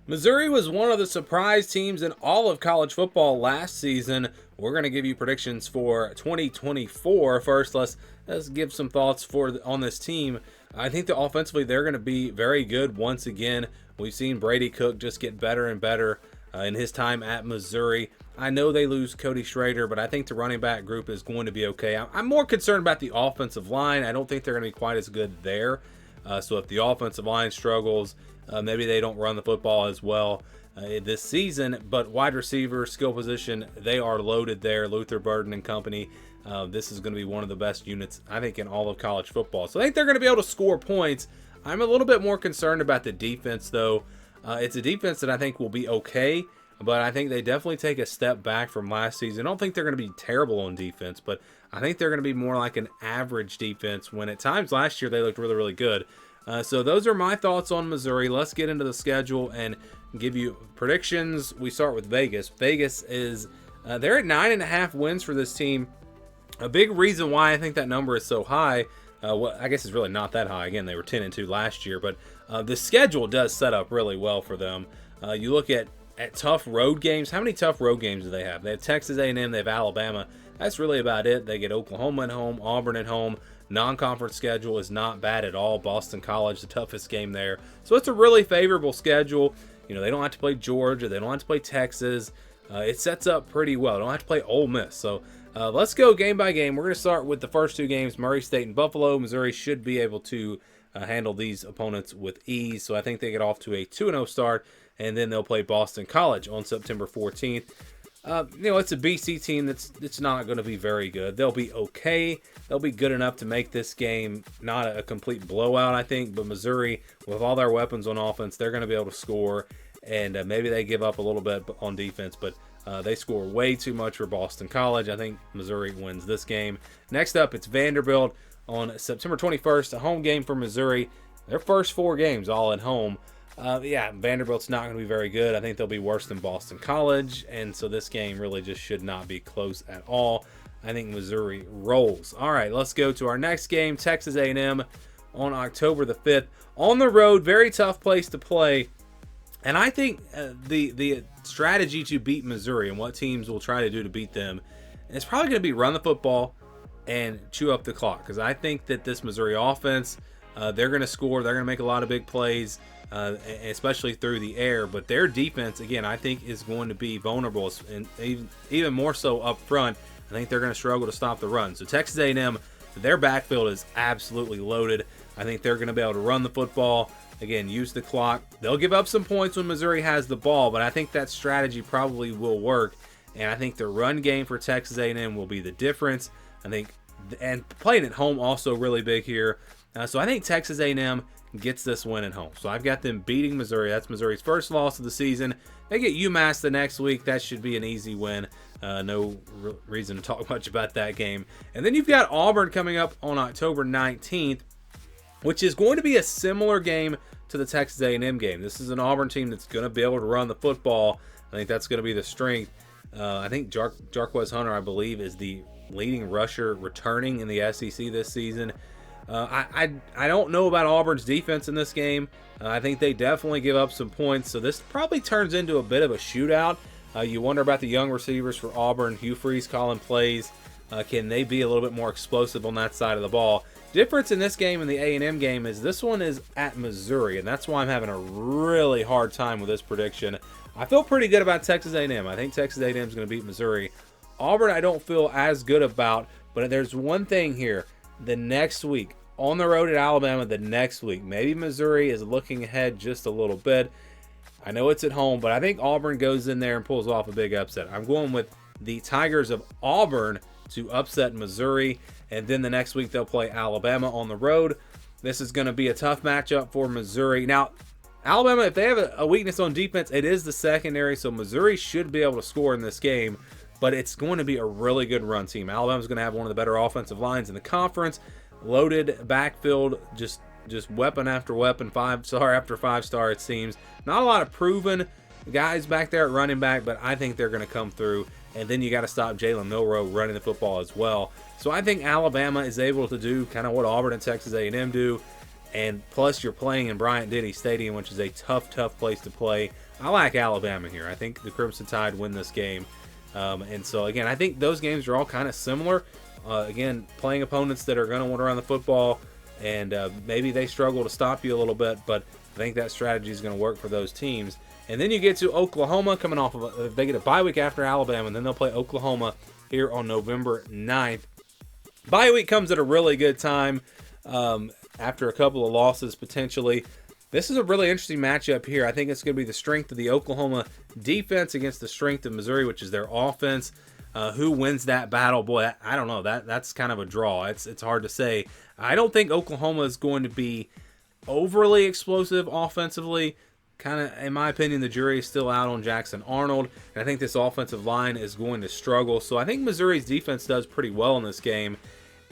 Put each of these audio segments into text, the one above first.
Missouri was one of the surprise teams in all of college football last season. We're going to give you predictions for 2024. First, let's give some thoughts on this team. I think that offensively they're going to be very good once again. We've seen Brady Cook just get better and better in his time at Missouri. I know they lose Cody Schrader, but I think the running back group is going to be okay. I'm more concerned about the offensive line. I don't think they're going to be quite as good there. So if the offensive line struggles, maybe they don't run the football as well this season. But wide receiver, skill position, they are loaded there. Luther Burden and company. This is going to be one of the best units, I think, in all of college football. So I think they're going to be able to score points. I'm a little bit more concerned about the defense, though. It's a defense that I think will be okay, but I think they definitely take a step back from last season. I don't think they're going to be terrible on defense, but I think they're going to be more like an average defense when at times last year they looked really, really good. So those are my thoughts on Missouri. Let's get into the schedule and give you predictions. We start with Vegas. Vegas is they're at 9.5 wins for this team. A big reason why I think that number is so high, I guess it's really not that high. Again, they were 10-2 last year, but the schedule does set up really well for them. You look at tough road games. How many tough road games do they have? They have Texas A&M, they have Alabama. That's really about it. They get Oklahoma at home, Auburn at home. Non-conference schedule is not bad at all. Boston College, the toughest game there. So it's a really favorable schedule. You know, they don't have to play Georgia. They don't have to play Texas. It sets up pretty well. They don't have to play Ole Miss. So let's go game by game. We're going to start with the first two games, Murray State and Buffalo. Missouri should be able to handle these opponents with ease. So I think they get off to a 2-0 start, and then they'll play Boston College on September 14th. It's a BC team that's not going to be very good. They'll be okay. They'll be good enough to make this game not a complete blowout, I think. But Missouri, with all their weapons on offense, they're going to be able to score. And maybe they give up a little bit on defense, but they score way too much for Boston College. I think Missouri wins this game. Next up, it's Vanderbilt on September 21st, a home game for Missouri. Their first 4 games all at home. Vanderbilt's not going to be very good. I think they'll be worse than Boston College, and so this game really just should not be close at all. I think Missouri rolls. All right, let's go to our next game, Texas A&M on October the 5th. On the road, very tough place to play, and I think the strategy to beat Missouri and what teams will try to do to beat them is probably going to be run the football and chew up the clock, because I think that this Missouri offense, they're going to score. They're going to make a lot of big plays. Especially through the air, but their defense, again, I think is going to be vulnerable, and even more so up front. I think they're going to struggle to stop the run. So Texas A&M, their backfield is absolutely loaded. I think they're going to be able to run the football, again, use the clock. They'll give up some points when Missouri has the ball, but I think that strategy probably will work, and I think the run game for Texas A&M will be the difference. I think, and playing at home also really big here. So I think Texas A&M gets this win at home. So I've got them beating Missouri. That's Missouri's first loss of the season. They get UMass the next week. That should be an easy win. No reason to talk much about that game. And then you've got Auburn coming up on October 19th, which is going to be a similar game to the Texas A&M game. This is an Auburn team that's going to be able to run the football. I think that's going to be the strength. I think Jarquez Hunter, I believe, is the leading rusher returning in the SEC this season. I don't know about Auburn's defense in this game. I think they definitely give up some points, so this probably turns into a bit of a shootout. You wonder about the young receivers for Auburn. Hugh Freeze calling plays. Can they be a little bit more explosive on that side of the ball? Difference in this game and the A&M game is this one is at Missouri, and that's why I'm having a really hard time with this prediction. I feel pretty good about Texas A&M. I think Texas A&M is going to beat Missouri. Auburn I don't feel as good about, but there's one thing here. The next week, on the road at Alabama the next week. Maybe Missouri is looking ahead just a little bit. I know it's at home, but I think Auburn goes in there and pulls off a big upset. I'm going with the Tigers of Auburn to upset Missouri, and then the next week they'll play Alabama on the road. This is going to be a tough matchup for Missouri. Now, Alabama, if they have a weakness on defense, it is the secondary, so Missouri should be able to score in this game, but it's going to be a really good run team. Alabama's going to have one of the better offensive lines in the conference. Loaded backfield, just weapon after weapon, 5-star after 5-star, it seems. Not a lot of proven guys back there at running back, but I think they're going to come through. And then you got to stop Jalen Milroe running the football as well. So I think Alabama is able to do kind of what Auburn and Texas A&M do. And plus, you're playing in Bryant-Denny Stadium, which is a tough place to play. I like Alabama here. I think the Crimson Tide win this game. And so, again, I think those games are all kind of similar. Again, playing opponents that are going to want to run the football, and maybe they struggle to stop you a little bit, but I think that strategy is going to work for those teams. And then you get to Oklahoma coming off of they get a bye week after Alabama, and then they'll play Oklahoma here on November 9th. Bye week comes at a really good time after a couple of losses potentially. This is a really interesting matchup here. I think it's going to be the strength of the Oklahoma defense against the strength of Missouri, which is their offense. Who wins that battle? Boy, I don't know. That's kind of a draw. It's hard to say. I don't think Oklahoma is going to be overly explosive offensively. Kind of, in my opinion, the jury is still out on Jackson Arnold, and I think this offensive line is going to struggle. So I think Missouri's defense does pretty well in this game,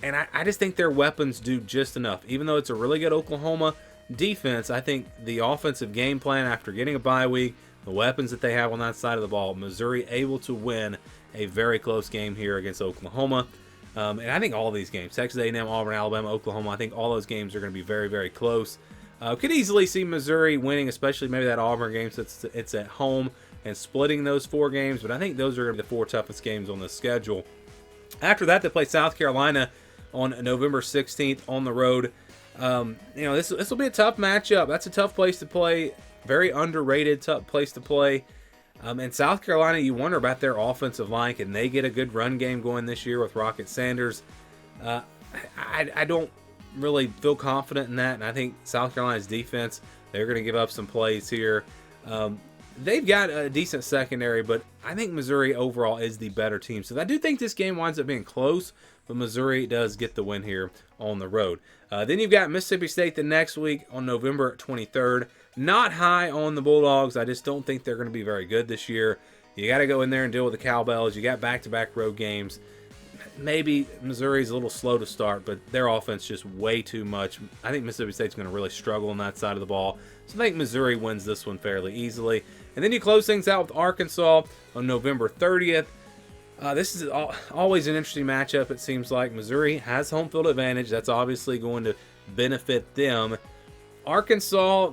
and I just think their weapons do just enough. Even though it's a really good Oklahoma defense, I think the offensive game plan after getting a bye week, the weapons that they have on that side of the ball, Missouri able to win a very close game here against Oklahoma. And I think all these games, Texas A&M, Auburn, Alabama, Oklahoma, I think all those games are going to be very, very close. Could easily see Missouri winning, especially maybe that Auburn game since it's at home and splitting those 4 games. But I think those are going to be the 4 toughest games on the schedule. After that, they play South Carolina on November 16th on the road. This will be a tough matchup. That's a tough place to play. Very underrated, tough place to play. In South Carolina, you wonder about their offensive line. Can they get a good run game going this year with Rocket Sanders? I don't really feel confident in that, and I think South Carolina's defense, they're going to give up some plays here. They've got a decent secondary, but I think Missouri overall is the better team. So I do think this game winds up being close, but Missouri does get the win here on the road. Then you've got Mississippi State the next week on November 23rd. Not high on the Bulldogs. I just don't think they're going to be very good this year. You got to go in there and deal with the Cowbells. You got back-to-back road games. Maybe Missouri's a little slow to start, but their offense just way too much. I think Mississippi State's going to really struggle on that side of the ball. So I think Missouri wins this one fairly easily. And then you close things out with Arkansas on November 30th. This is always an interesting matchup, it seems like. Missouri has home field advantage. That's obviously going to benefit them. Arkansas,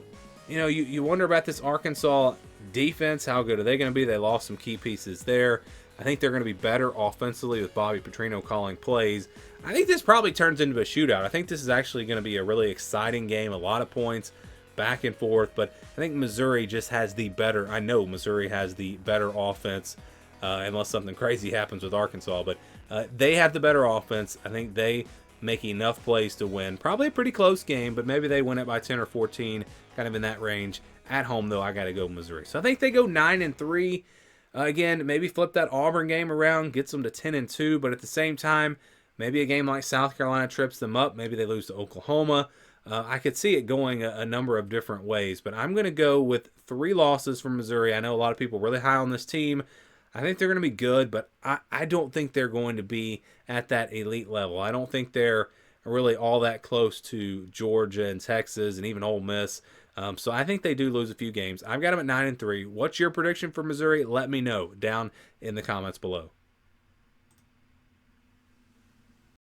you wonder about this Arkansas defense. How good are they going to be? They lost some key pieces there. I think they're going to be better offensively with Bobby Petrino calling plays. I think this probably turns into a shootout. I think this is actually going to be a really exciting game. A lot of points, back and forth. But I think Missouri just has the better. I know Missouri has the better offense, unless something crazy happens with Arkansas. But they have the better offense. I think they make enough plays to win. Probably a pretty close game, but maybe they win it by 10 or 14, kind of in that range. At home, though, I got to go Missouri. So I think they go 9-3. Again, maybe flip that Auburn game around, gets them to 10-2, but at the same time, maybe a game like South Carolina trips them up. Maybe they lose to Oklahoma. I could see it going a number of different ways, but I'm going to go with 3 losses from Missouri. I know a lot of people are really high on this team. I think they're going to be good, but I don't think they're going to be at that elite level. I don't think they're really all that close to Georgia and Texas and even Ole Miss. So I think they do lose a few games. I've got them at 9-3. What's your prediction for Missouri? Let me know down in the comments below.